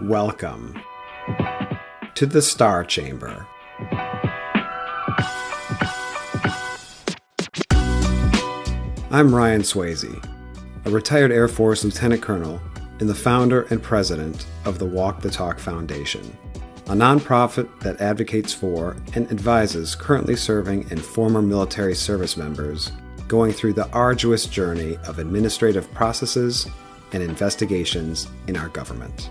Welcome to the Star Chamber. I'm Ryan Swayze, a retired Air Force Lieutenant Colonel and the founder and president of the Walk the Talk Foundation, a nonprofit that advocates for and advises currently serving and former military service members going through the arduous journey of administrative processes and investigations in our government.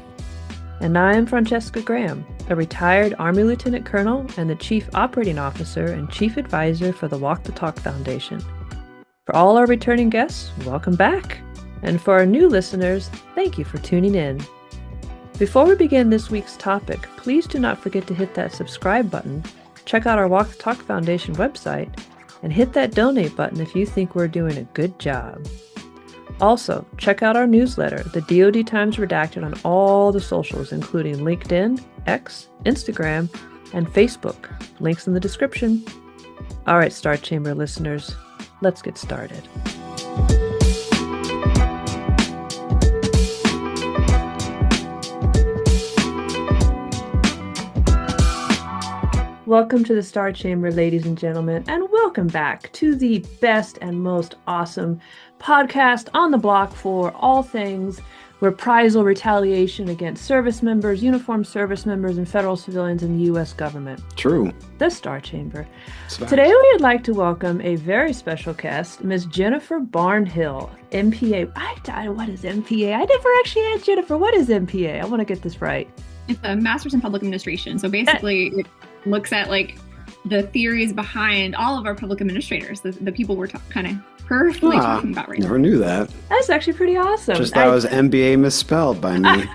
And I am Francescagraham, a retired Army Lieutenant Colonel and the Chief Operating Officer and Chief Advisor for the Walk the Talk Foundation. For all our returning guests, welcome back. And for our new listeners, thank you for tuning in. Before we begin this week's topic, please do not forget to hit that subscribe button, check out our Walk the Talk Foundation website, and hit that donate button if you think we're doing a good job. Also, check out our newsletter, the DoD Times Redacted, on all the socials, including LinkedIn, X, Instagram, and Facebook. Links in the description. All right, Star Chamber listeners, let's get started. Welcome to the Star Chamber, ladies and gentlemen, and welcome back to the best and most awesome podcast on the block for all things reprisal retaliation against service members, uniformed service members, and federal civilians in the U.S. government. True. The Star Chamber. Today we would like to welcome a very special guest, Ms. Jennifer Barnhill, MPA. What is MPA? I never actually asked Jennifer, what is MPA? I want to get this right. It's a Master's in Public Administration. So basically, it looks at like the theories behind all of our public administrators, the people we're kind of perfectly talking about right now. Never knew that. That's actually pretty awesome. Just that was MBA misspelled by me.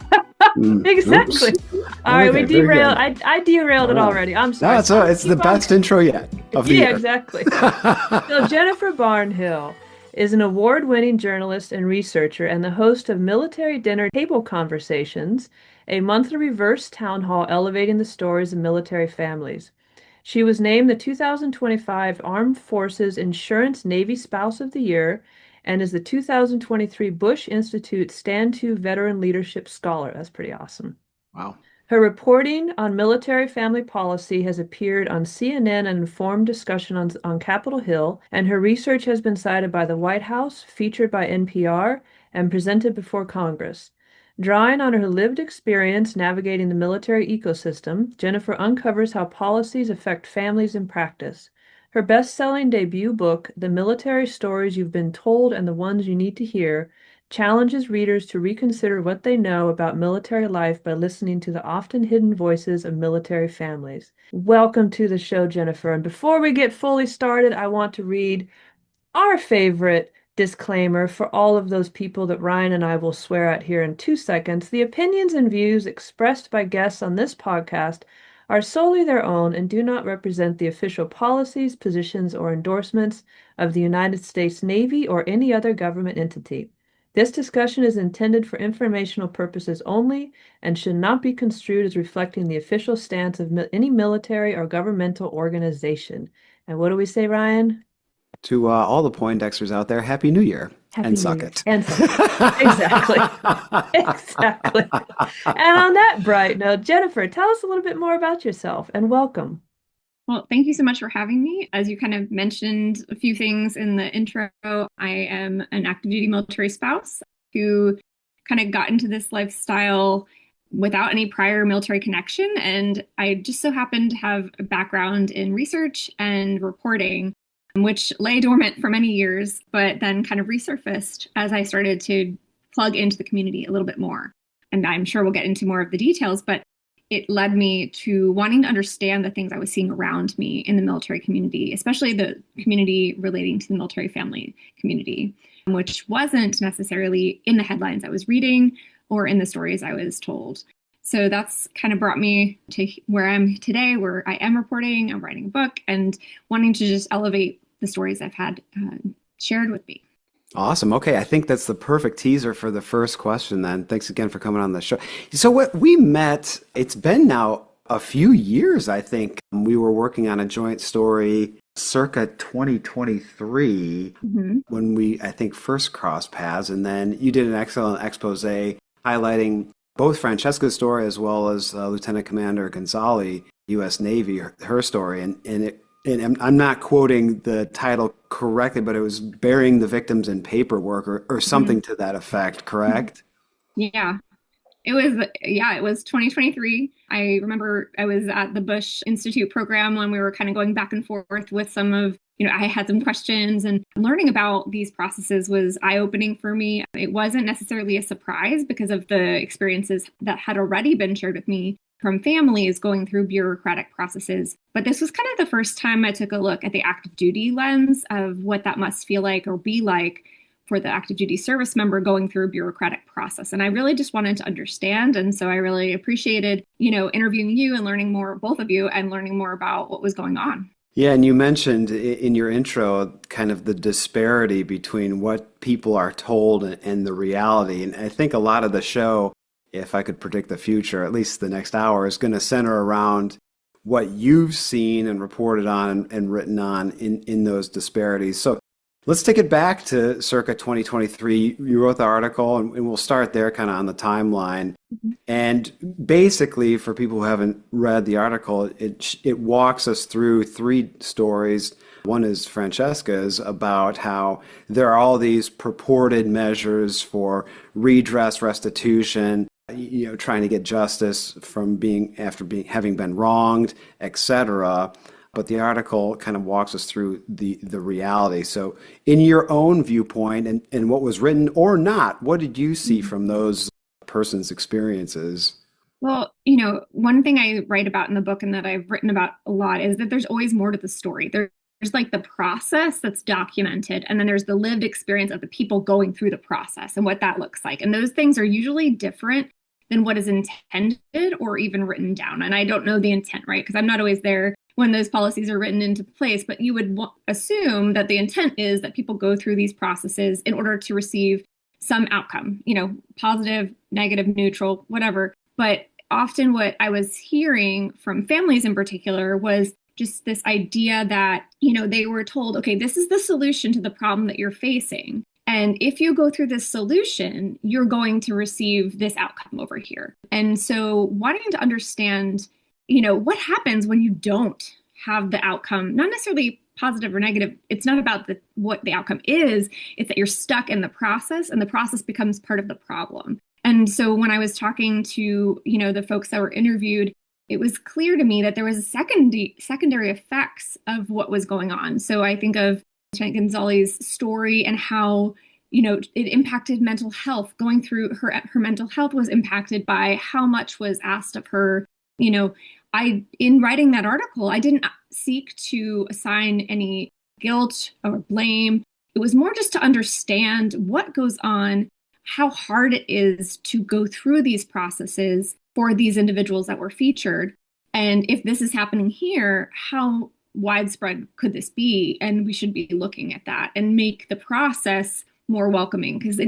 Exactly. Oops. All right, we derailed. I derailed it already. I'm sorry. No, it's the best intro yet of the year. Yeah, exactly. So Jennifer Barnhill is an award-winning journalist and researcher and the host of Military Dinner Table Conversations, a monthly reverse town hall elevating the stories of military families. She was named the 2025 Armed Forces Insurance Navy Spouse of the Year and is the 2023 Bush Institute Stand To Veteran Leadership Scholar. That's pretty awesome. Wow. Her reporting on military family policy has appeared on CNN and informed discussion on Capitol Hill, and her research has been cited by the White House, featured by NPR, and presented before Congress. Drawing on her lived experience navigating the military ecosystem, Jennifer uncovers how policies affect families in practice. Her best-selling debut book, The Military Stories You've Been Told and the Ones You Need to Hear, challenges readers to reconsider what they know about military life by listening to the often hidden voices of military families. Welcome to the show, Jennifer. And before we get fully started, I want to read our favorite disclaimer for all of those people that Ryan and I will swear at here in 2 seconds. The opinions and views expressed by guests on this podcast are solely their own and do not represent the official policies, positions, or endorsements of the United States Navy or any other government entity. This discussion is intended for informational purposes only and should not be construed as reflecting the official stance of any military or governmental organization. And what do we say, Ryan? To all the Poindexters out there, Happy New Year. And suck it. And suck it. Exactly. Exactly. And on that bright note, Jennifer, tell us a little bit more about yourself and welcome. Well, thank you so much for having me. As you kind of mentioned a few things in the intro, I am an active duty military spouse who kind of got into this lifestyle without any prior military connection. And I just so happened to have a background in research and reporting, which lay dormant for many years, but then kind of resurfaced as I started to plug into the community a little bit more. And I'm sure we'll get into more of the details, but it led me to wanting to understand the things I was seeing around me in the military community, especially the community relating to the military family community, which wasn't necessarily in the headlines I was reading or in the stories I was told. So that's kind of brought me to where I'm today, where I am reporting, I'm writing a book, and wanting to just elevate the stories I've had shared with me. Awesome. Okay, I think that's the perfect teaser for the first question then. Thanks again for coming on the show. So what we met, it's been now a few years, I think. We were working on a joint story circa 2023 when we, I think, first crossed paths. And then you did an excellent expose highlighting both Francesca's story as well as Lieutenant Commander Gonzalez, U.S. Navy, her story. And I'm not quoting the title correctly, but it was burying the victims in paperwork or something to that effect, correct? Yeah. It was 2023. I remember I was at the Bush Institute program when we were kind of going back and forth with some of, I had some questions, and learning about these processes was eye-opening for me. It wasn't necessarily a surprise because of the experiences that had already been shared with me from families going through bureaucratic processes. But this was kind of the first time I took a look at the active duty lens of what that must feel like or be like for the active duty service member going through a bureaucratic process. And I really just wanted to understand. And so I really appreciated, interviewing you and learning more, both of you, and learning more about what was going on. Yeah, and you mentioned in your intro kind of the disparity between what people are told and the reality. And I think a lot of the show, if I could predict the future, at least the next hour, is going to center around what you've seen and reported on and written on in those disparities. So let's take it back to circa 2023. You wrote the article, and we'll start there kind of on the timeline. And basically, for people who haven't read the article, it walks us through three stories. One is Francesca's about how there are all these purported measures for redress, restitution, trying to get justice from having been wronged, etc. But the article kind of walks us through the reality. So in your own viewpoint and what was written or not, what did you see from those persons' experiences? Well, one thing I write about in the book and that I've written about a lot is that there's always more to the story. There's like the process that's documented, and then there's the lived experience of the people going through the process and what that looks like. And those things are usually different than what is intended or even written down. And I don't know the intent, right? Because I'm not always there when those policies are written into place, but you would assume that the intent is that people go through these processes in order to receive some outcome, positive, negative, neutral, whatever. But often what I was hearing from families in particular was just this idea that, they were told, okay, this is the solution to the problem that you're facing. And if you go through this solution, you're going to receive this outcome over here. And so wanting to understand, what happens when you don't have the outcome, not necessarily positive or negative. It's not about what the outcome is. It's that you're stuck in the process, and the process becomes part of the problem. And so when I was talking to, the folks that were interviewed, it was clear to me that there was secondary effects of what was going on. So I think of Lieutenant Gonzalez's story and how, it impacted mental health. Going through her mental health was impacted by how much was asked of her. In writing that article, I didn't seek to assign any guilt or blame. It was more just to understand what goes on, how hard it is to go through these processes for these individuals that were featured. And if this is happening here, how widespread could this be? And we should be looking at that and make the process more welcoming. Because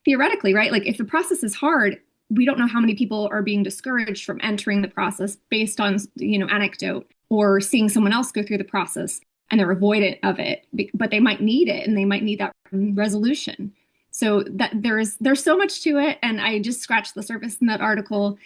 theoretically, right, like if the process is hard, we don't know how many people are being discouraged from entering the process based on, anecdote or seeing someone else go through the process and they're avoidant of it, but they might need it and they might need that resolution. So that there's so much to it. And I just scratched the surface in that article.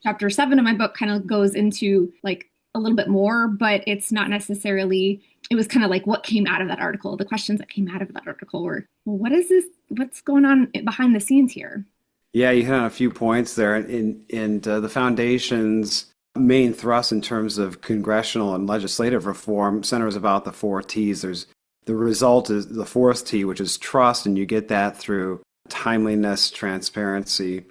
Chapter 7 of my book kind of goes into like a little bit more, but it's not necessarily, it was kind of like what came out of that article. The questions that came out of that article were, well, what is this? What's going on behind the scenes here? Yeah, you hit on a few points there. And the foundation's main thrust in terms of congressional and legislative reform centers about the 4 T's. The result is the 4th T, which is trust, and you get that through timeliness, transparency,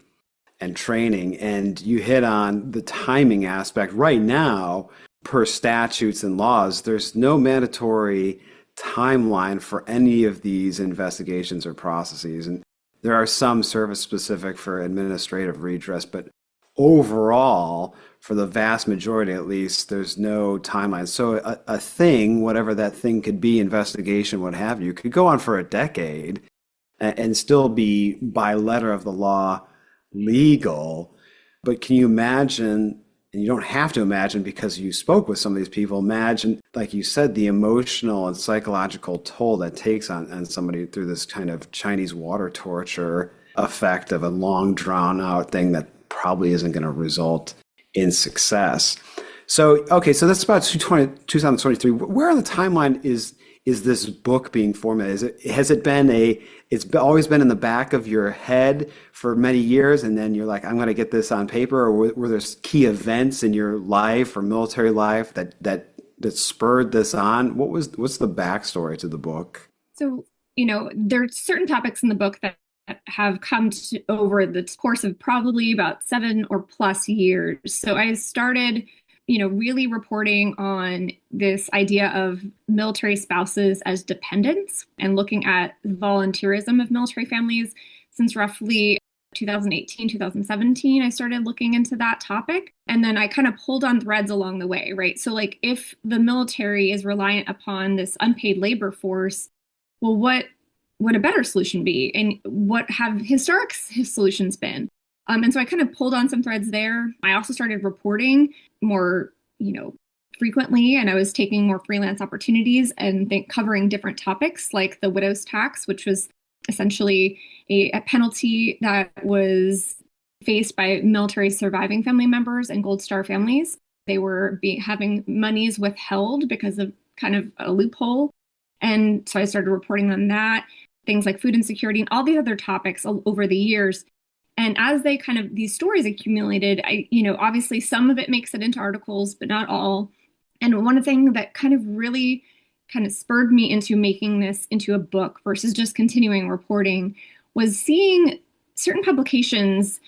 and training. And you hit on the timing aspect. Right now, per statutes and laws, there's no mandatory timeline for any of these investigations or processes. And there are some service-specific for administrative redress, but overall, for the vast majority at least, there's no timeline. So a thing, whatever that thing could be, investigation, what have you, could go on for a decade and still be, by letter of the law, legal. But can you imagine, and you don't have to imagine because you spoke with some of these people, imagine, like you said, the emotional and psychological toll that takes on somebody through this kind of Chinese water torture effect of a long drawn out thing that probably isn't going to result in success. So, okay, so that's about 2023. Where on the timeline is this book being formulated? It's always been in the back of your head for many years, and then you're like, I'm going to get this on paper, or were there key events in your life or military life that spurred this on? What's the backstory to the book? So, there are certain topics in the book that have come over the course of probably about 7 or plus years. So I started really reporting on this idea of military spouses as dependents and looking at the volunteerism of military families since roughly 2018, 2017. I started looking into that topic. And then I kind of pulled on threads along the way, right? So like if the military is reliant upon this unpaid labor force, well, what would a better solution be? And what have historic solutions been? And so I kind of pulled on some threads there. I also started reporting more, frequently, and I was taking more freelance opportunities and covering different topics like the widow's tax, which was essentially a penalty that was faced by military surviving family members and Gold Star families. They were having monies withheld because of kind of a loophole. And so I started reporting on that, things like food insecurity and all the other topics over the years. And as these stories accumulated, obviously some of it makes it into articles, but not all. And one thing that really spurred me into making this into a book versus just continuing reporting was seeing certain publications,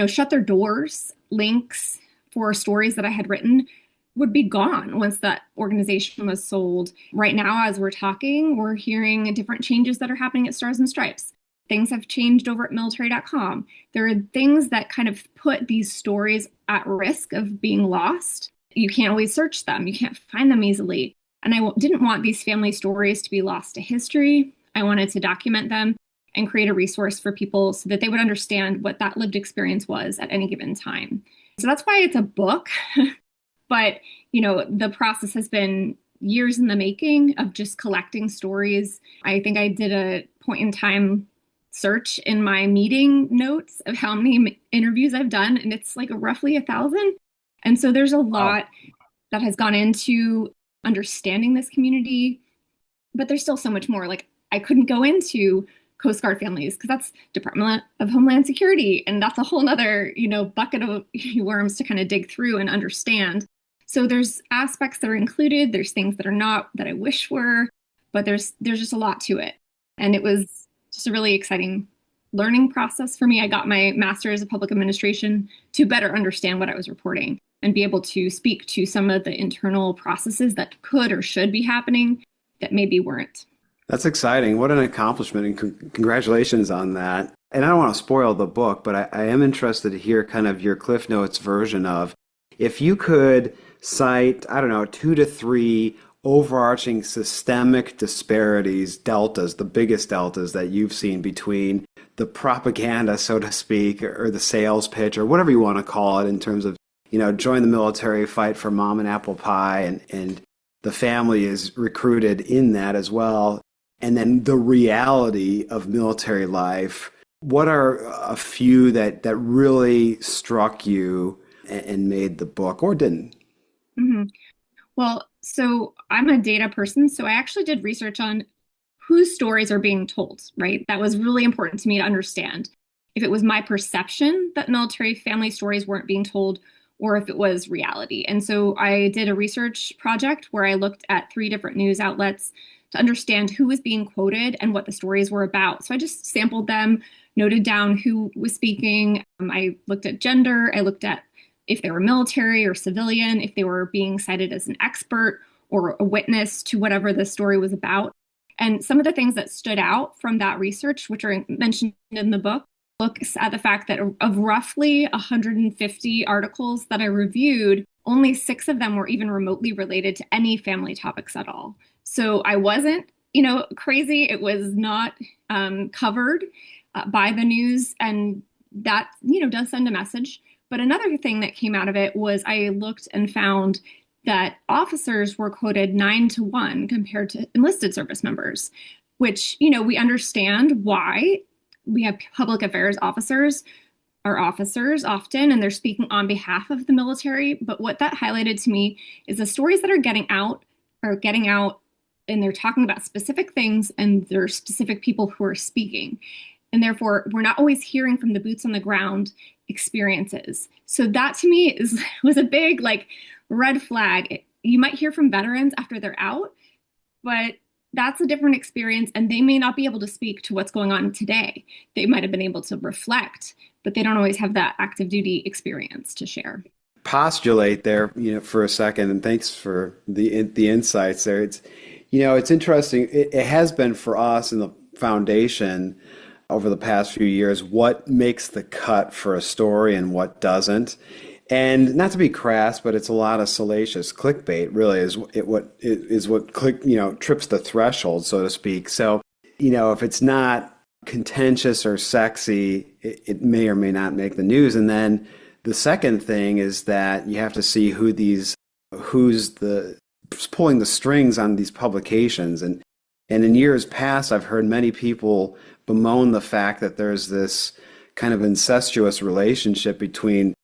shut their doors. Links for stories that I had written would be gone once that organization was sold. Right now, as we're talking, we're hearing different changes that are happening at Stars and Stripes. Things have changed over at military.com. There are things that put these stories at risk of being lost. You can't always search them. You can't find them easily. And I didn't want these family stories to be lost to history. I wanted to document them and create a resource for people so that they would understand what that lived experience was at any given time. So that's why it's a book. But, the process has been years in the making of just collecting stories. I think I did a point in time search in my meeting notes of how many interviews I've done, and it's like roughly 1,000. And so there's a lot that has gone into understanding this community, but there's still so much more. Like I couldn't go into Coast Guard families because that's Department of Homeland Security, and that's a whole nother, bucket of worms to dig through and understand. So there's aspects that are included, there's things that are not that I wish were, but there's just a lot to it. And it was just a really exciting learning process for me. I got my master's of public administration to better understand what I was reporting and be able to speak to some of the internal processes that could or should be happening that maybe weren't. That's exciting. What an accomplishment, and congratulations on that. And I don't want to spoil the book, but I am interested to hear your Cliff Notes version of, if you could cite, 2 to 3 overarching systemic disparities, deltas, the biggest deltas that you've seen between the propaganda, so to speak, or the sales pitch, or whatever you want to call it, in terms of, join the military, fight for mom and apple pie, and the family is recruited in that as well. And then the reality of military life. What are a few that really struck you and made the book, or didn't? Mm-hmm. Well, so I'm a data person, so I actually did research on whose stories are being told, right? That was really important to me to understand. If it was my perception that military family stories weren't being told, or if it was reality. And so I did a research project where I looked at 3 different news outlets to understand who was being quoted and what the stories were about. So I just sampled them, noted down who was speaking. I looked at gender. I looked at if they were military or civilian, if they were being cited as an expert or a witness to whatever the story was about. And some of the things that stood out from that research, which are mentioned in the book, looks at the fact that of roughly 150 articles that I reviewed, only 6 of them were even remotely related to any family topics at all. So I wasn't, crazy. It was not covered by the news, and that, does send a message. But another thing that came out of it was I looked and found that officers were quoted 9 to 1 compared to enlisted service members, which, we understand why we have public affairs officers are officers often, and they're speaking on behalf of the military. But what that highlighted to me is the stories that are getting out, and they're talking about specific things, and there are specific people who are speaking. And therefore, we're not always hearing from the boots on the ground experiences. So that to me was a big like red flag. You might hear from veterans after they're out, but that's a different experience, and they may not be able to speak to what's going on today. They might have been able to reflect, but they don't always have that active duty experience to share. Postulate there, for a second, and thanks for the insights there. It's interesting. It has been for us in the foundation over the past few years what makes the cut for a story and what doesn't. And not to be crass, but it's a lot of salacious clickbait. Really, what trips the threshold, so to speak. So, if it's not contentious or sexy, it may or may not make the news. And then the second thing is that you have to see who's pulling the strings on these publications. And in years past, I've heard many people bemoan the fact that there's this kind of incestuous relationship between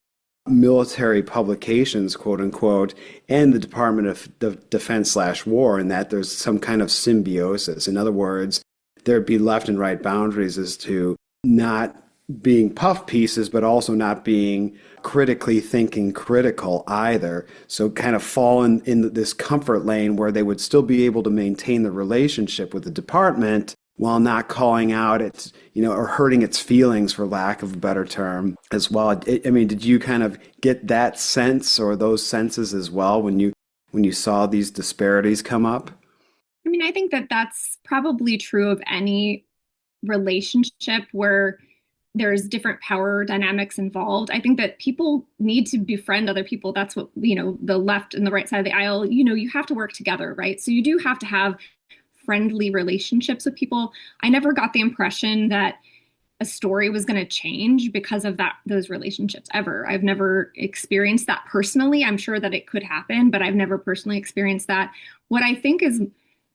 military publications, quote unquote, and the Department of Defense/War, and that there's some kind of symbiosis. In other words, there'd be left and right boundaries as to not being puff pieces, but also not being critically thinking critical either. So kind of fall in this comfort lane where they would still be able to maintain the relationship with the department while not calling out its, or hurting its feelings, for lack of a better term, as well. Did you kind of get that sense or those senses as well when you saw these disparities come up? I think that that's probably true of any relationship where there's different power dynamics involved. I think that people need to befriend other people. That's what, the left and the right side of the aisle, you have to work together, right? So you do have to have friendly relationships with people. I never got the impression that a story was going to change because of those relationships ever. I've never experienced that personally. I'm sure that it could happen, but I've never personally experienced that. What I think is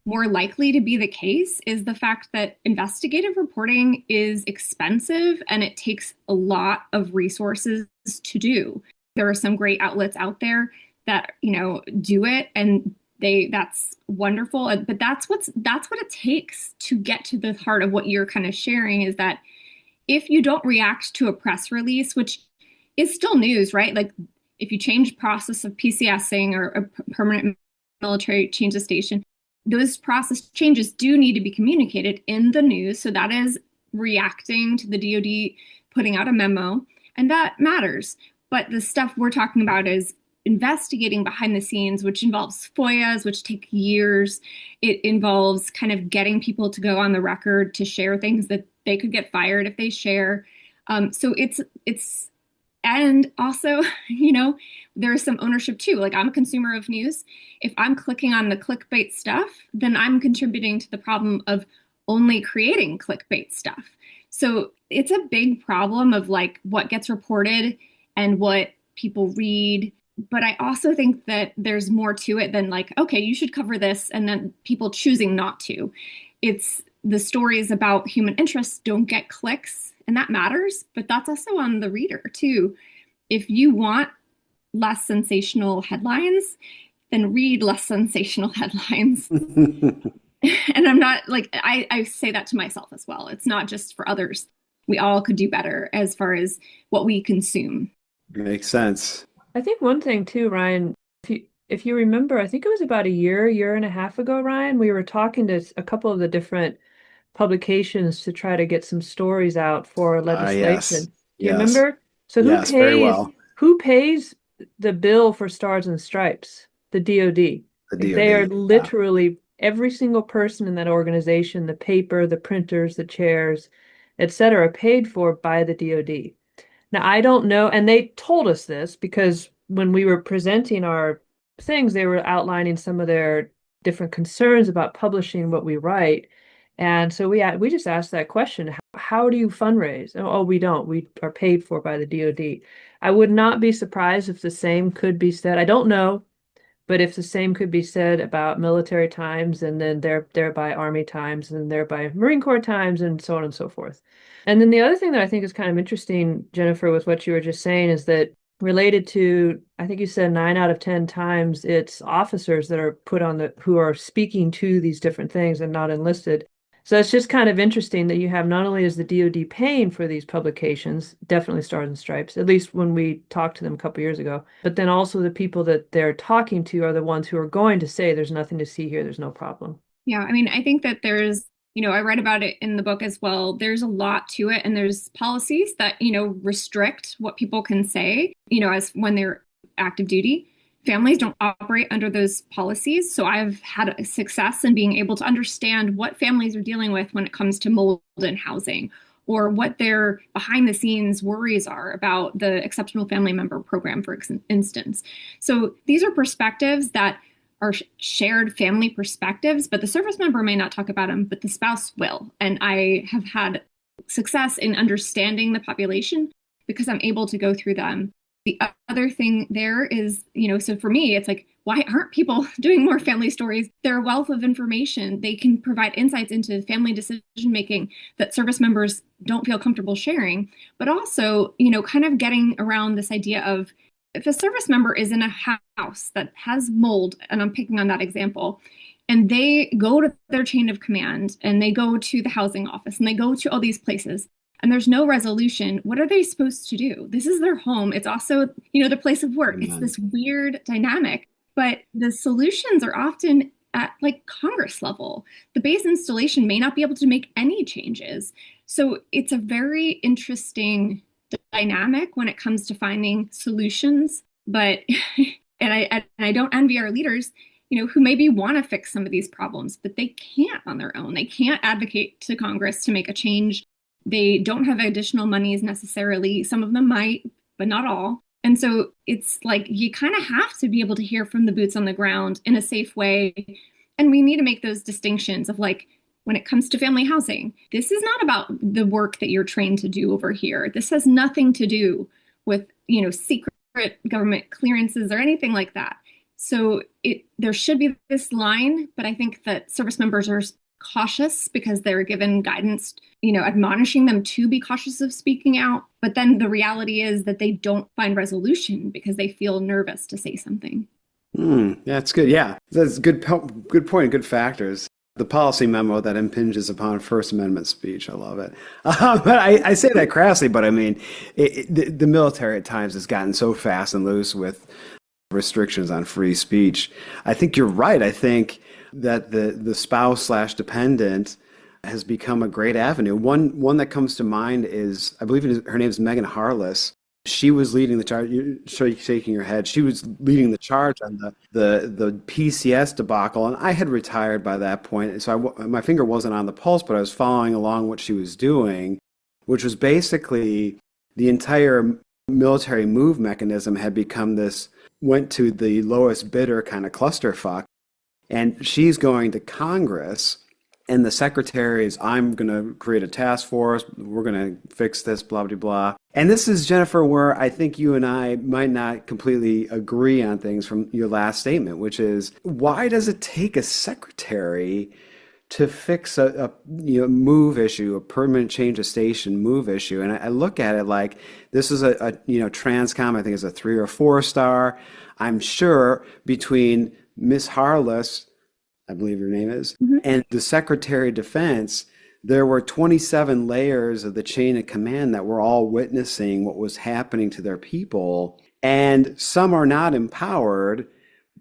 more likely to be the case is the fact that investigative reporting is expensive and it takes a lot of resources to do. There are some great outlets out there that, do it, and that's wonderful. But that's what it takes to get to the heart of what you're kind of sharing, is that if you don't react to a press release, which is still news, right? Like if you change process of PCSing or a permanent military change of station, those process changes do need to be communicated in the news. So that is reacting to the DoD putting out a memo, and that matters. But the stuff we're talking about is investigating behind the scenes, which involves FOIAs, which take years. It involves kind of getting people to go on the record to share things that they could get fired if they share. So it's, and also, there's some ownership too. Like, I'm a consumer of news. If I'm clicking on the clickbait stuff, then I'm contributing to the problem of only creating clickbait stuff. So it's a big problem of like what gets reported and what people read. But I also think that there's more to it than like, okay, you should cover this, and then people choosing not to. It's the stories about human interests don't get clicks, and that matters, but that's also on the reader too. If you want less sensational headlines, then read less sensational headlines. And I'm not like, I say that to myself as well. It's not just for others. We all could do better as far as what we consume. Makes sense. I think one thing too, Ryan, if you remember, I think it was about a year and a half ago, Ryan, we were talking to a couple of the different publications to try to get some stories out for legislation. Yes. Do you remember? So yes, very well. Who pays the bill for Stars and Stripes? The DoD. The DoD. They are literally every single person in that organization, the paper, the printers, the chairs, etc., paid for by the DoD. Now, I don't know, and they told us this because when we were presenting our things, they were outlining some of their different concerns about publishing what we write. And so we just asked that question, how do you fundraise? Oh, we don't. We are paid for by the DoD. I would not be surprised if the same could be said. I don't know, But if the same could be said about military times and then thereby Army times and thereby Marine Corps times and so on and so forth. And then the other thing that I think is kind of interesting, Jennifer, with what you were just saying is that related to, I think you said 9 out of 10 times it's officers that are put on who are speaking to these different things and not enlisted. So it's just kind of interesting that you have not only is the DoD paying for these publications, definitely Stars and Stripes, at least when we talked to them a couple years ago, but then also the people that they're talking to are the ones who are going to say there's nothing to see here, there's no problem. Yeah, I mean, I think that I read about it in the book as well. There's a lot to it, and there's policies that, restrict what people can say, as when they're active duty. Families don't operate under those policies. So I've had a success in being able to understand what families are dealing with when it comes to mold in housing, or what their behind the scenes worries are about the Exceptional Family Member Program, for instance. So these are perspectives that are shared family perspectives, but the service member may not talk about them, but the spouse will. And I have had success in understanding the population because I'm able to go through them. The other thing there is, so for me, it's like, why aren't people doing more family stories? They're a wealth of information. They can provide insights into family decision making that service members don't feel comfortable sharing, but also, kind of getting around this idea of if a service member is in a house that has mold, and I'm picking on that example, and they go to their chain of command and they go to the housing office and they go to all these places, and there's no resolution, what are they supposed to do? This is their home. It's also, the place of work. It's this weird dynamic, but the solutions are often at like Congress level. The base installation may not be able to make any changes. So it's a very interesting dynamic when it comes to finding solutions. But, and I don't envy our leaders, who maybe want to fix some of these problems, but they can't on their own. They can't advocate to Congress to make a change. They don't have additional monies necessarily. Some of them might, but not all. And so it's like you kind of have to be able to hear from the boots on the ground in a safe way. And we need to make those distinctions of like, when it comes to family housing, this is not about the work that you're trained to do over here. This has nothing to do with, secret government clearances or anything like that. So there should be this line, but I think that service members are cautious because they're given guidance, admonishing them to be cautious of speaking out. But then the reality is that they don't find resolution because they feel nervous to say something. That's good. Yeah, that's good point, good factors. The policy memo that impinges upon First Amendment speech. I love it. But I say that crassly, but I mean, the military at times has gotten so fast and loose with restrictions on free speech. I think you're right. I think that the spouse/dependent has become a great avenue. One that comes to mind is, I believe her name is Megan Harless. She was leading the charge. You're shaking your head. She was leading the charge on the PCS debacle, and I had retired by that point, so my finger wasn't on the pulse, but I was following along what she was doing, which was basically the entire military move mechanism had become this went to the lowest bidder kind of clusterfuck. And she's going to Congress, and the secretary is, I'm going to create a task force. We're going to fix this, blah, blah, blah. And this is, Jennifer, where I think you and I might not completely agree on things from your last statement, which is, why does it take a secretary to fix a move issue, a permanent change of station move issue? And I look at it like this is a Transcom, I think is a 3 or 4 star. I'm sure between Miss Harless, I believe her name is, and the Secretary of Defense, there were 27 layers of the chain of command that were all witnessing what was happening to their people. And some are not empowered,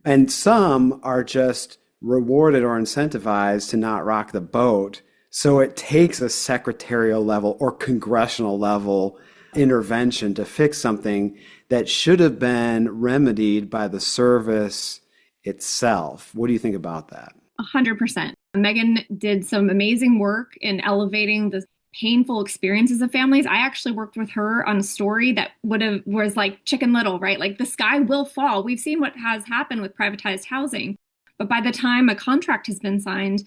and some are just rewarded or incentivized to not rock the boat. So it takes a secretarial level or congressional level intervention to fix something that should have been remedied by the service itself. What do you think about that? 100%. Megan did some amazing work in elevating the painful experiences of families. I actually worked with her on a story that was like Chicken Little, right? Like the sky will fall. We've seen what has happened with privatized housing, but by the time a contract has been signed,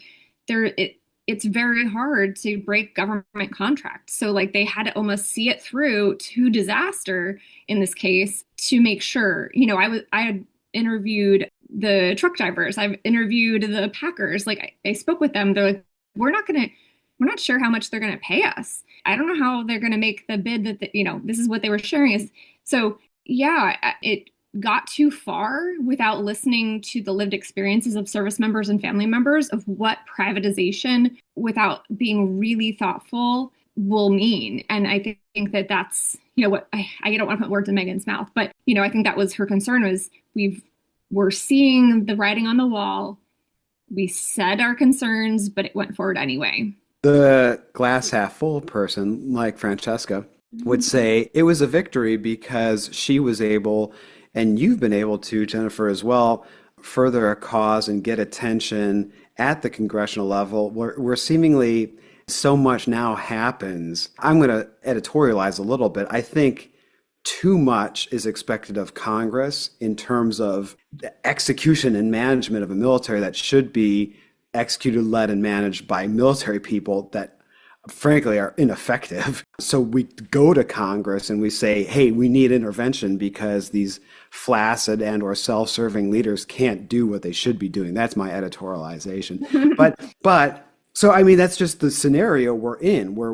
it's very hard to break government contracts. So like they had to almost see it through to disaster in this case to make sure. I had interviewed the truck drivers. I've interviewed the packers. Like I spoke with them. They're like, we're not sure how much they're gonna pay us. I don't know how they're gonna make the bid that this is what they were sharing is. So yeah, it got too far without listening to the lived experiences of service members and family members of what privatization without being really thoughtful will mean. And I think that that's, what I don't want to put words in Megan's mouth, but, I think that was her concern was we're seeing the writing on the wall. We said our concerns, but it went forward anyway. The glass half full person, like Francesca, would say it was a victory because she was able, and you've been able to, Jennifer, as well, further a cause and get attention at the congressional level where seemingly so much now happens. I'm going to editorialize a little bit. I think too much is expected of Congress in terms of the execution and management of a military that should be executed, led, and managed by military people that frankly are ineffective. So we go to Congress and we say, hey, we need intervention because these flaccid and or self-serving leaders can't do what they should be doing. That's my editorialization. But so I mean that's just the scenario we're in where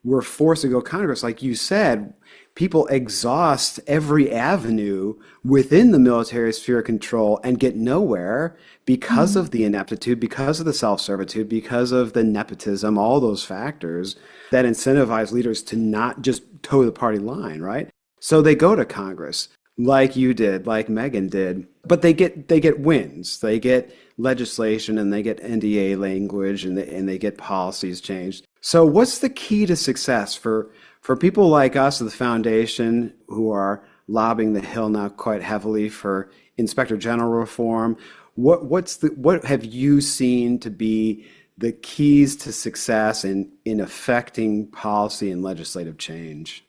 we're forced to go Congress. Like you said, people exhaust every avenue within the military sphere of control and get nowhere because of the ineptitude, because of the self-servitude, because of the nepotism, all those factors that incentivize leaders to not just toe the party line, right? So they go to Congress like you did, like Megan did, but they get wins. They get legislation and they get NDA language and they get policies changed. So what's the key to success for people like us at the foundation who are lobbying the Hill now quite heavily for Inspector General reform? What have you seen to be the keys to success in affecting policy and legislative change?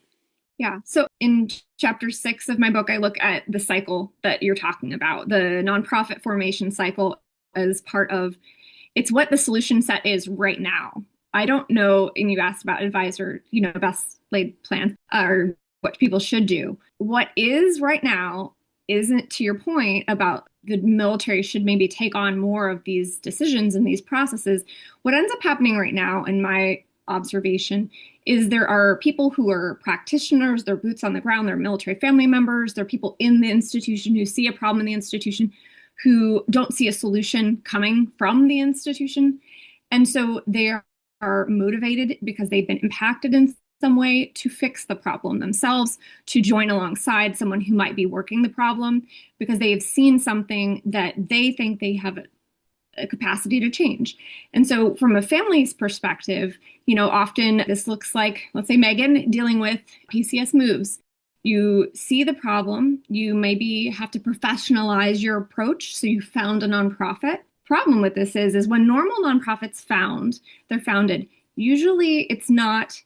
Yeah. So in chapter 6 of my book, I look at the cycle that you're talking about, the nonprofit formation cycle as part of it's what the solution set is right now. I don't know, and you asked about advisor, best laid plan or what people should do. What is right now isn't, to your point about the military should maybe take on more of these decisions and these processes. What ends up happening right now, in my observation, is there are people who are practitioners, they're boots on the ground, they're military family members, they're people in the institution who see a problem in the institution, who don't see a solution coming from the institution. And so they are motivated because they've been impacted in some way to fix the problem themselves, to join alongside someone who might be working the problem because they have seen something that they think they have a capacity to change. And so from a family's perspective, often this looks like, let's say Megan dealing with PCS moves. You see the problem, you maybe have to professionalize your approach. So you found a nonprofit. Problem with this is when normal nonprofits they're founded, usually it's not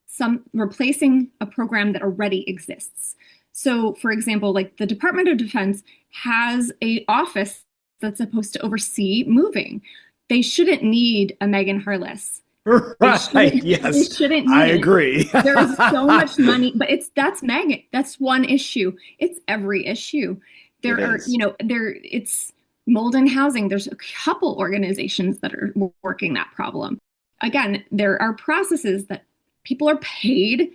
some replacing a program that already exists. So for example, like the Department of Defense has an office that's supposed to oversee moving. They shouldn't need a Megan Harless. Right. Yes. They shouldn't need I agree. There is so much money, but that's Megan. That's one issue. It's every issue. It's Molden Housing. There's a couple organizations that are working that problem. Again, there are processes that people are paid.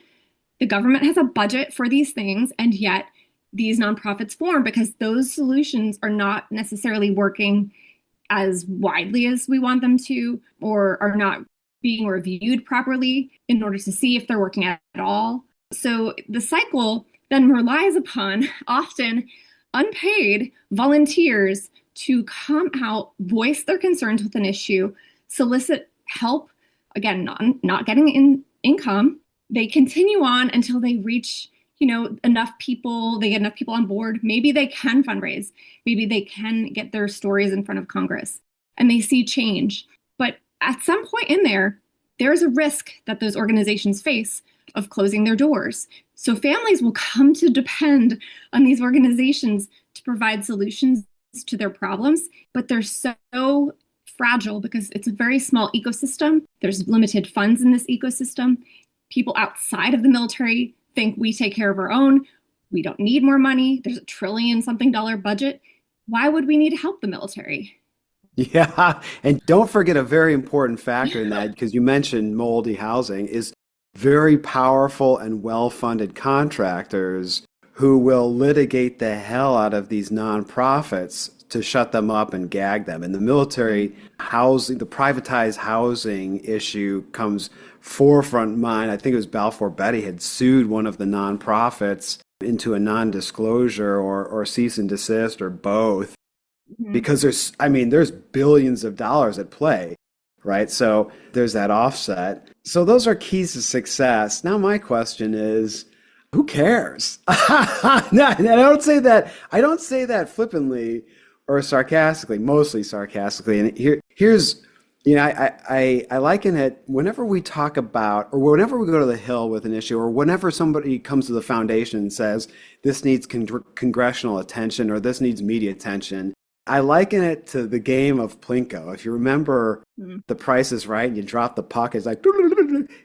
The government has a budget for these things, and yet these nonprofits form because those solutions are not necessarily working as widely as we want them to, or are not being reviewed properly in order to see if they're working at all. So the cycle then relies upon often unpaid volunteers to come out, voice their concerns with an issue, solicit help, again, not getting income. They continue on until they reach enough people, they get enough people on board. Maybe they can fundraise. Maybe they can get their stories in front of Congress and they see change. But at some point in there's a risk that those organizations face of closing their doors. So families will come to depend on these organizations to provide solutions to their problems, but they're so fragile because it's a very small ecosystem. There's limited funds in this ecosystem. People outside of the military think we take care of our own. We don't need more money. There's $1 trillion something budget. why would we need to help the military? Yeah, and don't forget a very important factor in that, because you mentioned moldy housing, is very powerful and well-funded contractors who will litigate the hell out of these nonprofits to shut them up and gag them. And the military housing, the privatized housing issue comes forefront mind. I think it was Balfour Beatty had sued one of the nonprofits into a non-disclosure or cease and desist or both, Mhm. because there's billions of dollars at play, right? So there's that offset. So those are keys to success. Now my question is, who cares? No, and I don't say that flippantly or sarcastically, mostly sarcastically. And here's, I liken it whenever we talk about, or whenever we go to the Hill with an issue, or whenever somebody comes to the foundation and says this needs congressional attention or this needs media attention. I liken it to the game of Plinko. If you remember Mhm. The Price is Right and you drop the puck, it's like,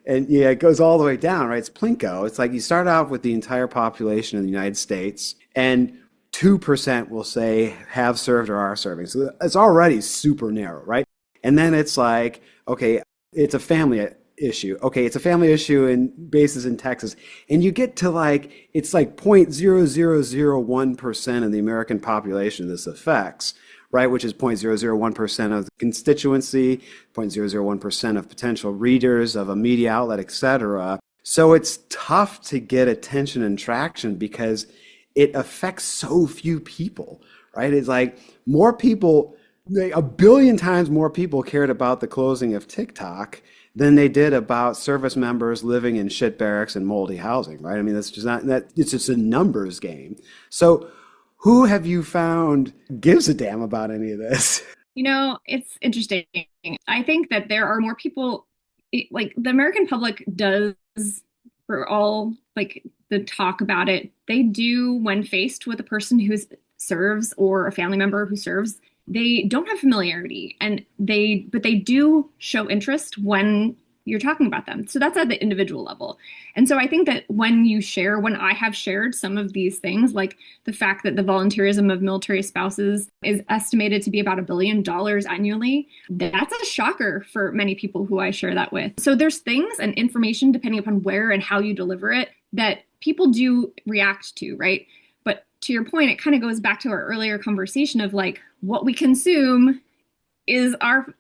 and yeah, it goes all the way down, right? It's Plinko. It's like you start out with the entire population of the United States, and 2% will say have served or are serving. So it's already super narrow, right? And then it's like, okay, it's a family issue. Okay, it's a family issue in bases in Texas. And you get to like, it's like 0.0001% of the American population this affects, right? Which is 0.001% of the constituency, 0.001% of potential readers of a media outlet, etc. So it's tough to get attention and traction because it affects so few people, right? It's like more people, like a billion times more people cared about the closing of TikTok than they did about service members living in shit barracks and moldy housing, right? I mean, that's just not that, it's just a numbers game. So who have you found gives a damn about any of this? It's interesting. I think that there are more people, like the American public does, for all like the talk about it, they do when faced with a person who serves or a family member who serves, they don't have familiarity and but they do show interest when you're talking about them. So that's at the individual level. And so I think that when I have shared some of these things, like the fact that the volunteerism of military spouses is estimated to be about $1 billion annually, that's a shocker for many people who I share that with. So there's things and information, depending upon where and how you deliver it, that people do react to, right? But to your point, it kind of goes back to our earlier conversation of like what we consume is our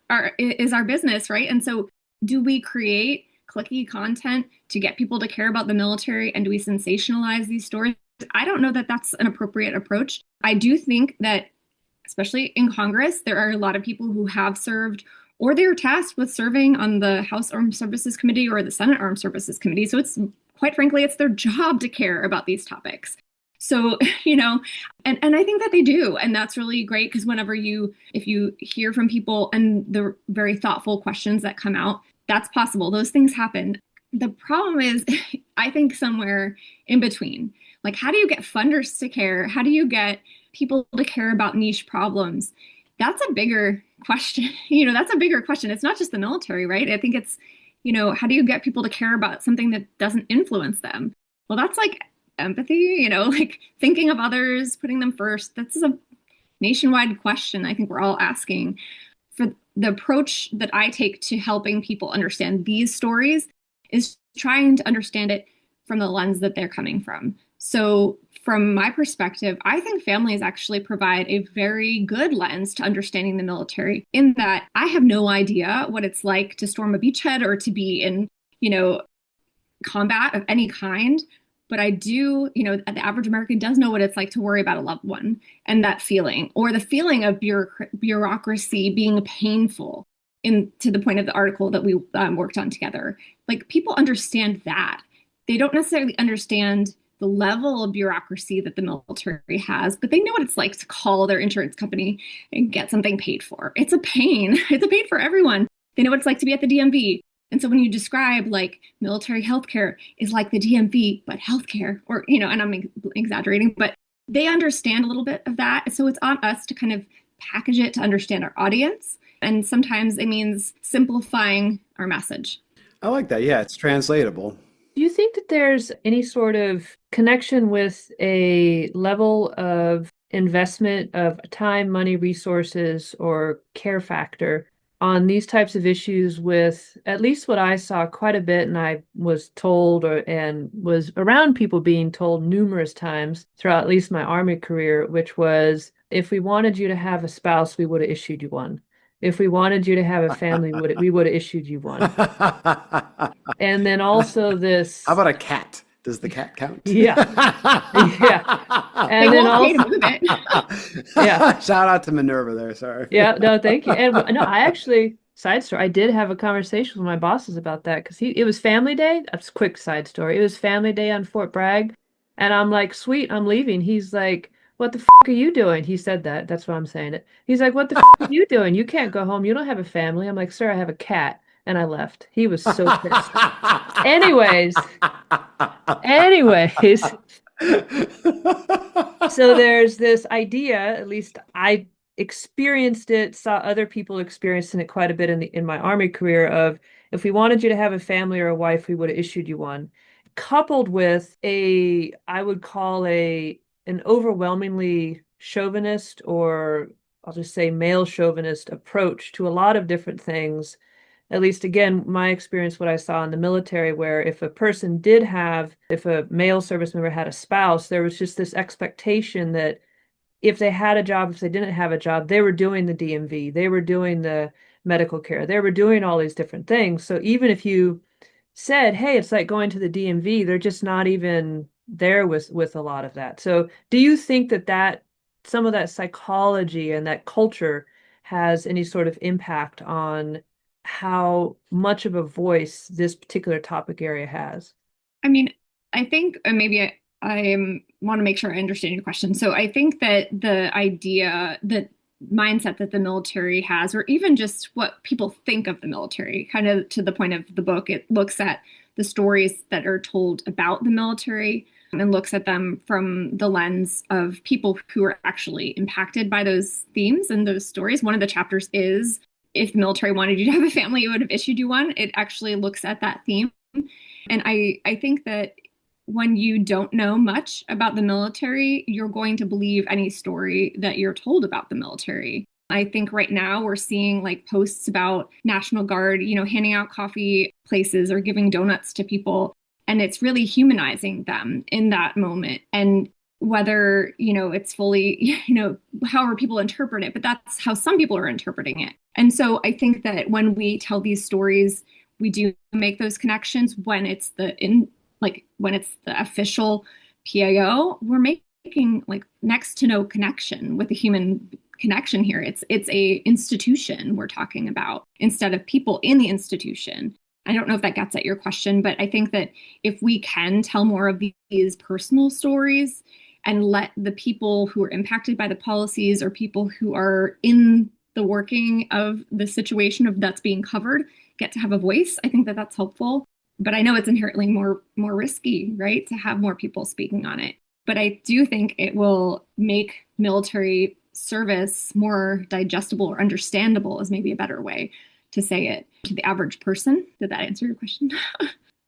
business, right? And so do we create clicky content to get people to care about the military, and do we sensationalize these stories? I don't know that that's an appropriate approach. I do think that, especially in Congress, there are a lot of people who have served or they're tasked with serving on the House Armed Services Committee or the Senate Armed Services Committee. So it's quite frankly, it's their job to care about these topics. So, and I think that they do. And that's really great because if you hear from people and the very thoughtful questions that come out, that's possible. Those things happen. The problem is, I think somewhere in between. Like, how do you get funders to care? How do you get people to care about niche problems? That's a bigger question. That's a bigger question. It's not just the military, right? I think it's, how do you get people to care about something that doesn't influence them? Well, that's like empathy, like thinking of others, putting them first. That's a nationwide question I think we're all asking. For the approach that I take to helping people understand these stories is trying to understand it from the lens that they're coming from. So from my perspective, I think families actually provide a very good lens to understanding the military, in that I have no idea what it's like to storm a beachhead or to be in, combat of any kind. But I do, the average American does know what it's like to worry about a loved one, and that feeling, or the feeling of bureaucracy being painful, to the point of the article that we worked on together. Like, people understand that. They don't necessarily understand the level of bureaucracy that the military has, but they know what it's like to call their insurance company and get something paid for. It's a pain. It's a pain for everyone. They know what it's like to be at the DMV. And so when you describe like military healthcare is like the DMV, but healthcare, or, and I'm exaggerating, but they understand a little bit of that. So it's on us to kind of package it to understand our audience. And sometimes it means simplifying our message. I like that. Yeah, it's translatable. Do you think that there's any sort of connection with a level of investment of time, money, resources, or care factor on these types of issues with at least what I saw quite a bit, and I was told and was around people being told numerous times throughout at least my Army career, which was if we wanted you to have a spouse, we would have issued you one. If we wanted you to have a family, we would have issued you one. And then also How this, about a cat? Does the cat count? yeah, yeah. They And then won't pay to also, move it. yeah, Shout out to Minerva there. Sorry. yeah, no, thank you. And no, I actually, side story, I did have a conversation with my bosses about that because it was family day. That's a quick side story. It was family day on Fort Bragg. And I'm like, sweet, I'm leaving. He's like, what the f are you doing? He said that. That's why I'm saying it. He's like, what the f are you doing? You can't go home. You don't have a family. I'm like, sir, I have a cat. And I left. He was so pissed. Anyways, anyways, so there's this idea, at least I experienced it, saw other people experiencing it quite a bit in my Army career of if we wanted you to have a family or a wife, we would have issued you one. Coupled with I would call an overwhelmingly chauvinist, or I'll just say male chauvinist approach to a lot of different things. At least again, my experience, what I saw in the military, where if a male service member had a spouse, there was just this expectation that if they had a job, if they didn't have a job, they were doing the DMV, they were doing the medical care, they were doing all these different things. So even if you said, hey, it's like going to the DMV, they're just not even there with a lot of that. So do you think that some of that psychology and that culture has any sort of impact on how much of a voice this particular topic area has? I mean, I think maybe I want to make sure I understand your question. So I think that the idea, the mindset that the military has, or even just what people think of the military, kind of to the point of the book, it looks at the stories that are told about the military and looks at them from the lens of people who are actually impacted by those themes and those stories. One of the chapters is if the military wanted you to have a family, it would have issued you one. It actually looks at that theme. And I think that when you don't know much about the military, you're going to believe any story that you're told about the military. I think right now we're seeing like posts about National Guard, handing out coffee places or giving donuts to people. And it's really humanizing them in that moment. And whether, it's fully, however people interpret it, but that's how some people are interpreting it. And so I think that when we tell these stories, we do make those connections when it's when it's the official PAO, we're making like next to no connection with the human connection here. It's a institution we're talking about instead of people in the institution. I don't know if that gets at your question, but I think that if we can tell more of these personal stories and let the people who are impacted by the policies or people who are in the working of the situation of that's being covered get to have a voice, I think that that's helpful. But I know it's inherently more risky, right, to have more people speaking on it. But I do think it will make military service more digestible or understandable is maybe a better way to say it to the average person. Did that answer your question?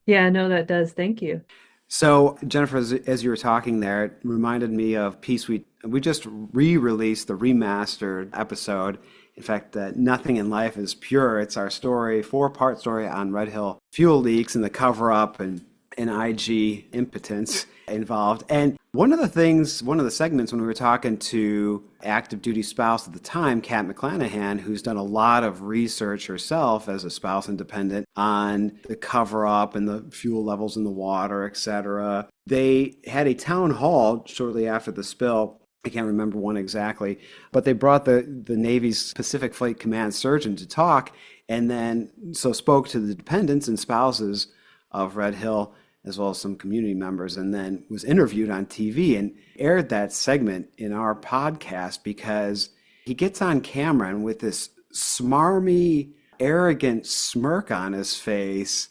Yeah, no, that does. Thank you. So, Jennifer, as you were talking there, it reminded me of piece we just re-released the remastered episode. In fact, Nothing in Life is Pure. It's our story, 4-part story on Red Hill fuel leaks and the cover-up and IG impotence involved. And one of the segments when we were talking to active duty spouse at the time, Kat McClanahan, who's done a lot of research herself as a spouse and dependent on the cover-up and the fuel levels in the water, etc. They had a town hall shortly after the spill. I can't remember one exactly, but they brought the Navy's Pacific Fleet Command surgeon to talk, and then spoke to the dependents and spouses of Red Hill, as well as some community members, and then was interviewed on TV and aired that segment in our podcast because he gets on camera and with this smarmy, arrogant smirk on his face,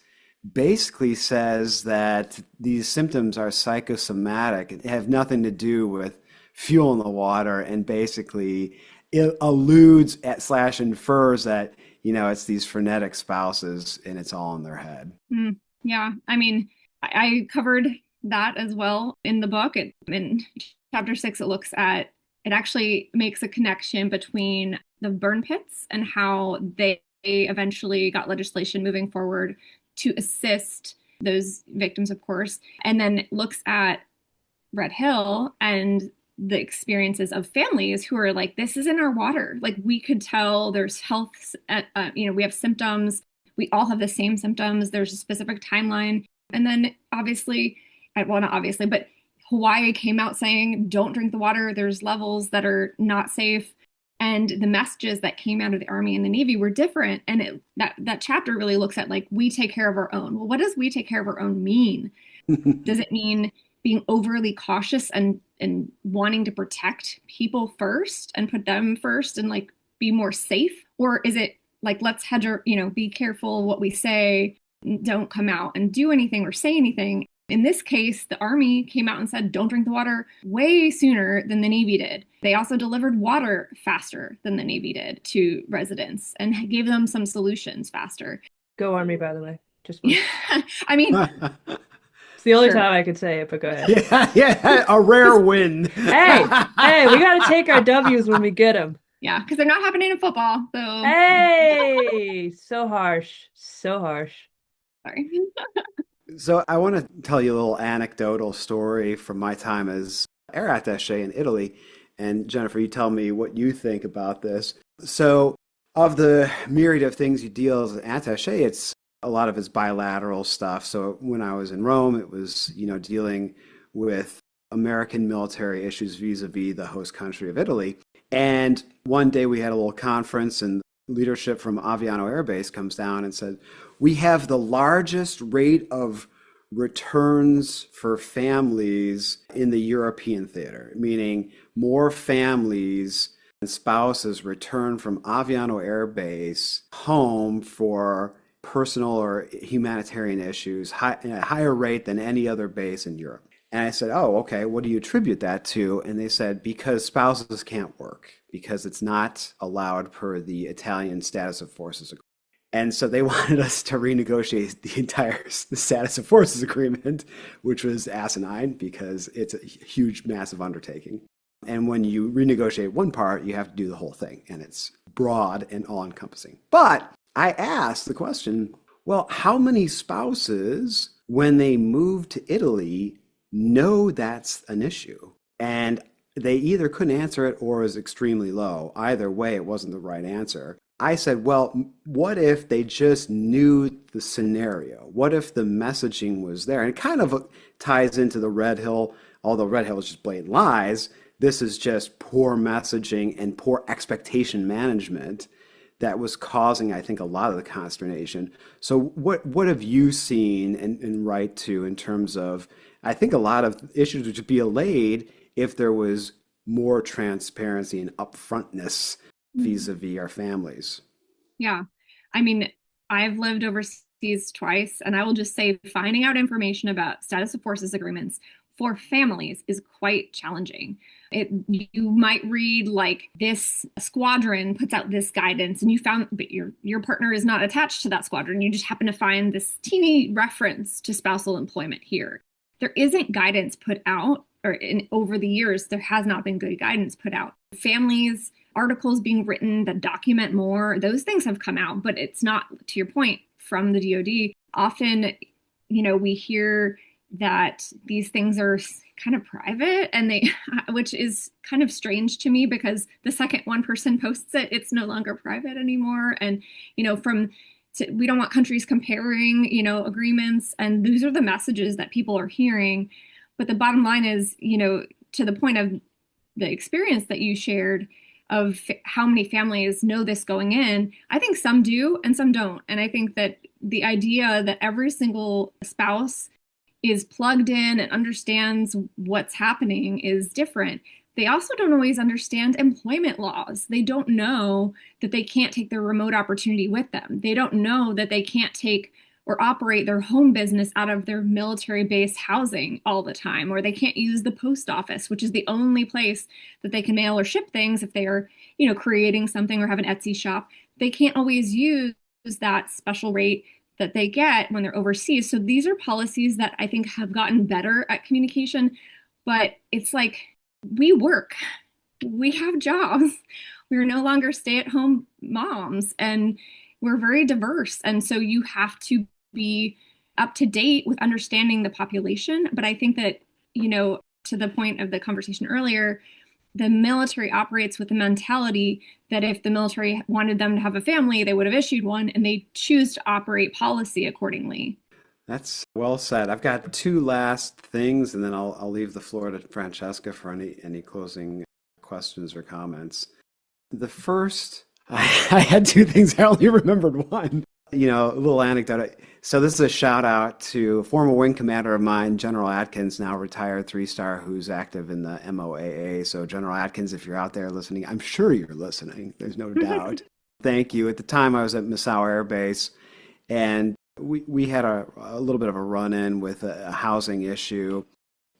basically says that these symptoms are psychosomatic. It have nothing to do with fuel in the water, and basically it alludes at / infers that, it's these frenetic spouses and it's all in their head. Yeah. I mean, I covered that as well in the book. In chapter 6, it looks at it actually makes a connection between the burn pits and how they eventually got legislation moving forward to assist those victims, of course, and then looks at Red Hill and the experiences of families who are like, this is in our water. Like, we could tell there's health, we have symptoms. We all have the same symptoms. There's a specific timeline. And then obviously, well, not obviously, but Hawaii came out saying, don't drink the water. There's levels that are not safe. And the messages that came out of the Army and the Navy were different. And that chapter really looks at, like, we take care of our own. Well, what does we take care of our own mean? Does it mean being overly cautious and wanting to protect people first and put them first and like be more safe? Or is it like, let's hedge our, be careful what we say, don't come out and do anything or say anything? In this case, the Army came out and said, don't drink the water way sooner than the Navy did. They also delivered water faster than the Navy did to residents and gave them some solutions faster. Go Army, by the way. Just I mean, it's the only time I could say it, but go ahead. Yeah, a rare win. Hey, we got to take our W's when we get them. Yeah, because they're not happening in football. So hey, so harsh. Sorry. So I want to tell you a little anecdotal story from my time as air attaché in Italy. And Jennifer, you tell me what you think about this. So of the myriad of things you deal as an attaché, it's a lot of it's bilateral stuff. So when I was in Rome, it was, dealing with American military issues vis-a-vis the host country of Italy. And one day we had a little conference, and leadership from Aviano Air Base comes down and said, we have the largest rate of returns for families in the European theater, meaning more families and spouses return from Aviano Air Base home for personal or humanitarian issues at a higher rate than any other base in Europe. And I said, oh, okay, what do you attribute that to? And they said, because spouses can't work, because it's not allowed per the Italian status of forces agreement. And so they wanted us to renegotiate the entire status of forces agreement, which was asinine because it's a huge, massive undertaking. And when you renegotiate one part, you have to do the whole thing, and it's broad and all-encompassing. But I asked the question, well, how many spouses, when they move to Italy, know that's an issue? And they either couldn't answer it or it was extremely low. Either way, it wasn't the right answer. I said, well, what if they just knew the scenario? What if the messaging was there? And it kind of ties into the Red Hill, although Red Hill is just blatant lies. This is just poor messaging and poor expectation management that was causing, I think, a lot of the consternation. So what have you seen and right to in terms of, I think a lot of issues would be allayed if there was more transparency and upfrontness vis-a-vis our families. Yeah. I mean, I've lived overseas twice, and I will just say finding out information about status of forces agreements for families is quite challenging. You might read like this squadron puts out this guidance, and you found, but your partner is not attached to that squadron. You just happen to find this teeny reference to spousal employment here. There isn't guidance put out, or over the years, there has not been good guidance put out. Families, articles being written that document more, those things have come out, but it's not, to your point, from the DoD. Often, we hear that these things are kind of private, and which is kind of strange to me, because the second one person posts it, it's no longer private anymore. And, we don't want countries comparing, agreements. And these are the messages that people are hearing. But the bottom line is, to the point of the experience that you shared of how many families know this going in, I think some do and some don't. And I think that the idea that every single spouse is plugged in and understands what's happening is different. They also don't always understand employment laws. They don't know that they can't take their remote opportunity with them. They don't know that they can't take or operate their home business out of their military base housing all the time, or they can't use the post office, which is the only place that they can mail or ship things if they are, creating something or have an Etsy shop. They can't always use that special rate that they get when they're overseas. So these are policies that I think have gotten better at communication, but it's like, we work. we have jobs. We're no longer stay-at-home moms, and we're very diverse. And so you have to be up to date with understanding the population. But I think that, to the point of the conversation earlier, the military operates with the mentality that if the military wanted them to have a family, they would have issued one, and they choose to operate policy accordingly. That's well said. I've got two last things, and then I'll leave the floor to Francesca for any closing questions or comments. The first, I had two things. I only remembered one. A little anecdote. So this is a shout out to a former wing commander of mine, General Atkins, now retired three-star, who's active in the MOAA. So General Atkins, if you're out there listening, I'm sure you're listening. There's no doubt. Thank you. At the time, I was at Missouri Air Base, and we had a little bit of a run-in with a housing issue,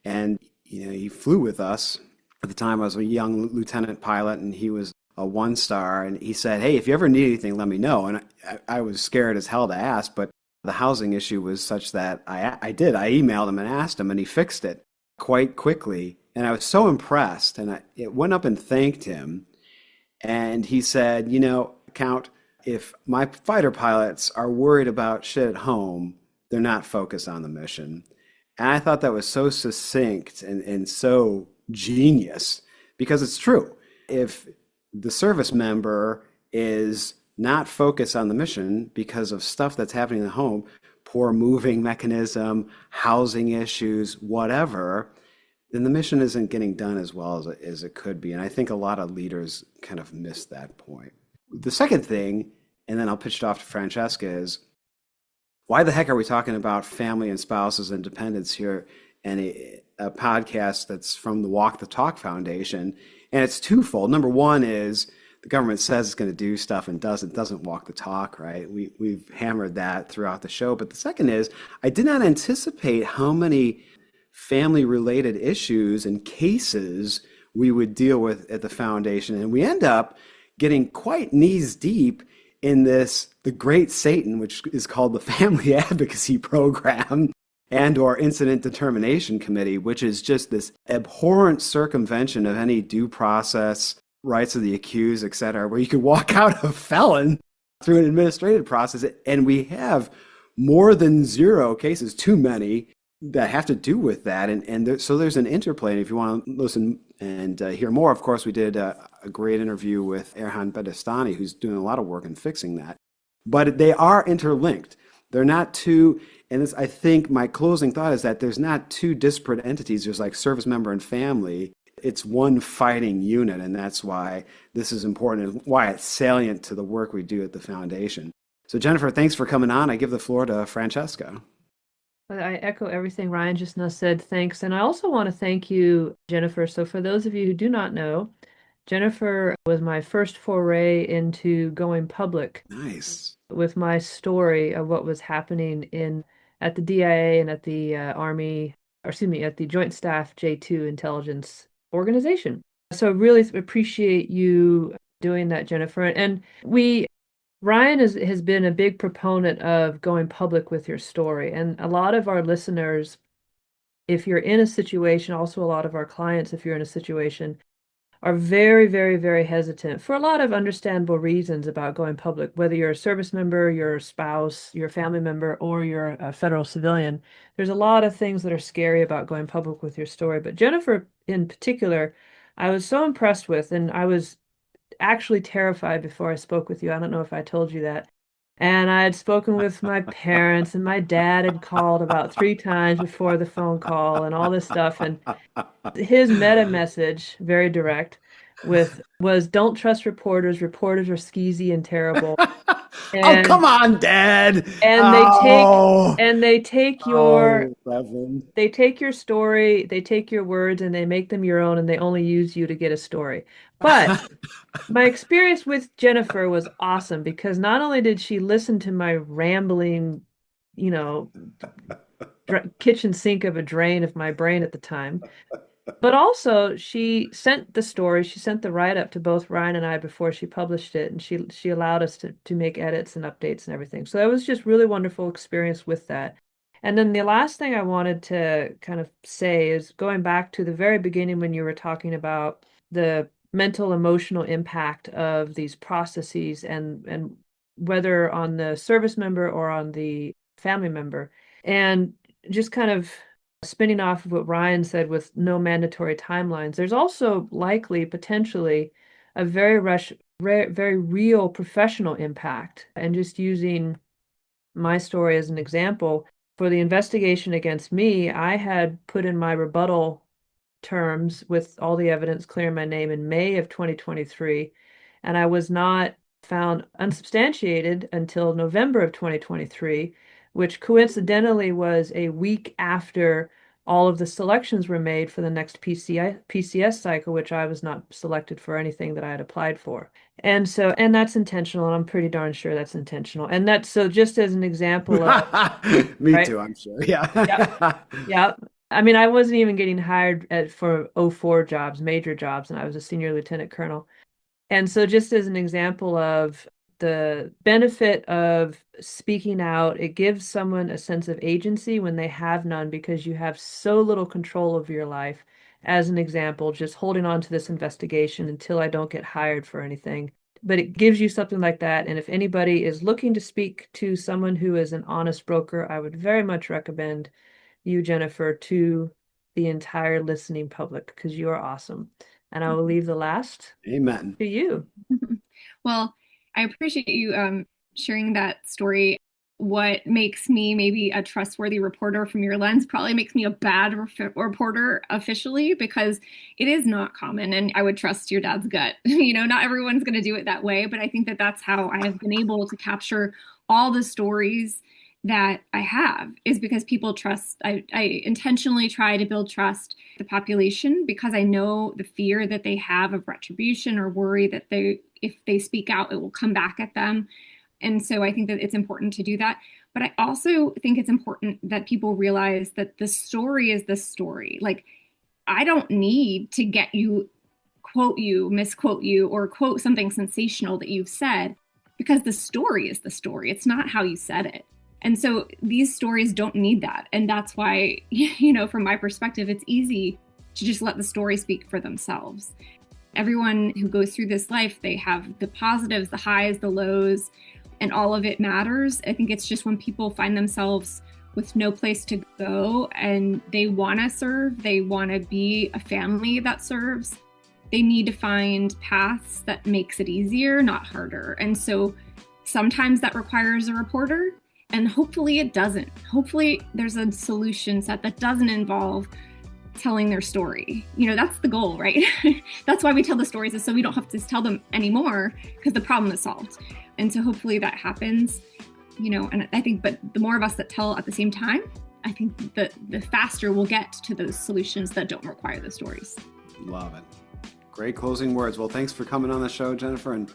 and he flew with us. At the time, I was a young lieutenant pilot, and he was a one-star, and he said, "Hey, if you ever need anything, let me know." And I was scared as hell to ask, but the housing issue was such that I did. I emailed him and asked him, and he fixed it quite quickly. And I was so impressed, and it went up and thanked him. And he said, Count, if my fighter pilots are worried about shit at home, they're not focused on the mission. And I thought that was so succinct and so genius because it's true. If the service member is not focused on the mission because of stuff that's happening in the home, poor moving mechanism, housing issues, whatever, then the mission isn't getting done as well as it could be. And I think a lot of leaders kind of miss that point. The second thing, and then I'll pitch it off to Francesca, is why the heck are we talking about family and spouses and dependents here and a podcast that's from the Walk the Talk Foundation? And it's twofold. Number one is the government says it's going to do stuff and doesn't walk the talk, right? We've hammered that throughout the show. But the second is I did not anticipate how many family-related issues and cases we would deal with at the foundation. And we end up getting quite knees deep in the great Satan, which is called the Family Advocacy Program and or Incident Determination Committee, which is just this abhorrent circumvention of any due process, rights of the accused, et cetera, where you could walk out a felon through an administrative process. And we have more than zero cases, too many, that have to do with that. So there's an interplay. And if you want to listen and hear more, of course, we did a great interview with Erhan Bedestani, who's doing a lot of work in fixing that. But they are interlinked. They're not two, and this, I think my closing thought is that there's not two disparate entities. There's like service member and family. It's one fighting unit, and that's why this is important and why it's salient to the work we do at the foundation. So Jennifer, thanks for coming on. I give the floor to Francesca. I echo everything Ryan just now said. Thanks. And I also want to thank you, Jennifer. So for those of you who do not know, Jennifer was my first foray into going public. Nice. With my story of what was happening at the DIA and at the Army, or excuse me, at the Joint Staff J2 Intelligence Organization. So really appreciate you doing that, Jennifer. And Ryan has been a big proponent of going public with your story. And a lot of our listeners, if you're in a situation, also a lot of our clients, if you're in a situation, are very, very, very hesitant for a lot of understandable reasons about going public, whether you're a service member, your spouse, your family member, or you're a federal civilian. There's a lot of things that are scary about going public with your story. But Jennifer, in particular, I was so impressed with, and I was actually terrified before I spoke with you. I don't know if I told you that. And I had spoken with my parents, and my dad had called about 3 times before the phone call and all this stuff. And his meta message, very direct, was don't trust reporters. Reporters are skeezy and terrible. Oh, come on, Dad. And they take your Reverend. they take your story, they take your words, and they make them your own, and they only use you to get a story. But my experience with Jennifer was awesome because not only did she listen to my rambling, kitchen sink of a drain of my brain at the time, but also she sent the write-up to both Ryan and I before she published it, and she allowed us to make edits and updates and everything. So that was just really wonderful experience with that. And then the last thing I wanted to kind of say is going back to the very beginning when you were talking about the mental, emotional impact of these processes and whether on the service member or on the family member. And just kind of spinning off of what Ryan said with no mandatory timelines, there's also likely, potentially, a very real professional impact. And just using my story as an example, for the investigation against me, I had put in my rebuttal terms with all the evidence clearing my name in May of 2023, and I was not found unsubstantiated until November of 2023, which coincidentally was a week after all of the selections were made for the next PCS cycle, which I was not selected for anything that I had applied for. And so, and that's intentional, and I'm pretty darn sure that's intentional. And that's so just as an example of Me right? too, I'm sure. Yeah. Yeah. I mean, I wasn't even getting hired for 04 jobs, major jobs, and I was a senior lieutenant colonel. And so just as an example of the benefit of speaking out, it gives someone a sense of agency when they have none because you have so little control over your life. As an example, just holding on to this investigation until I don't get hired for anything. But it gives you something like that. And if anybody is looking to speak to someone who is an honest broker, I would very much recommend you, Jennifer, to the entire listening public because you are awesome. And I will leave the last Amen. to you. Well, I appreciate you sharing that story. What makes me maybe a trustworthy reporter from your lens probably makes me a bad reporter officially, because it is not common. And I would trust your dad's gut. Not everyone's going to do it that way, but I think that that's how I have been able to capture all the stories that I have, is because people trust. I intentionally try to build trust the population because I know the fear that they have of retribution or worry that if they speak out, it will come back at them. And so I think that it's important to do that. But I also think it's important that people realize that the story is the story. Like, I don't need to get you, quote you, misquote you, or quote something sensational that you've said, because the story is the story. It's not how you said it. And so these stories don't need that. And that's why, from my perspective, it's easy to just let the story speak for themselves. Everyone who goes through this life, they have the positives, the highs, the lows, and all of it matters. I think it's just when people find themselves with no place to go and they want to serve, they want to be a family that serves, they need to find paths that makes it easier, not harder. And so sometimes that requires a reporter, and hopefully it doesn't. Hopefully there's a solution set that doesn't involve telling their story. That's the goal, right? That's why we tell the stories, is so we don't have to tell them anymore because the problem is solved. And so hopefully that happens, and I think, but the more of us that tell at the same time, I think the faster we'll get to those solutions that don't require the stories. Love it. Great closing words. Well, thanks for coming on the show, Jennifer, and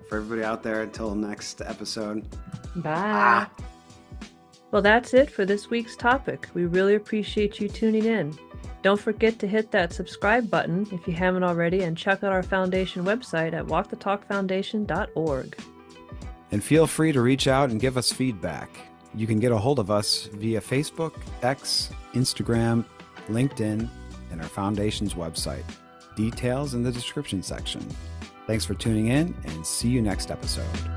for everybody out there, until next episode. Bye. Well, that's it for this week's topic. We really appreciate you tuning in. Don't forget to hit that subscribe button if you haven't already, and check out our foundation website at walkthetalkfoundation.org. And feel free to reach out and give us feedback. You can get a hold of us via Facebook, X, Instagram, LinkedIn, and our foundation's website. Details in the description section. Thanks for tuning in, and see you next episode.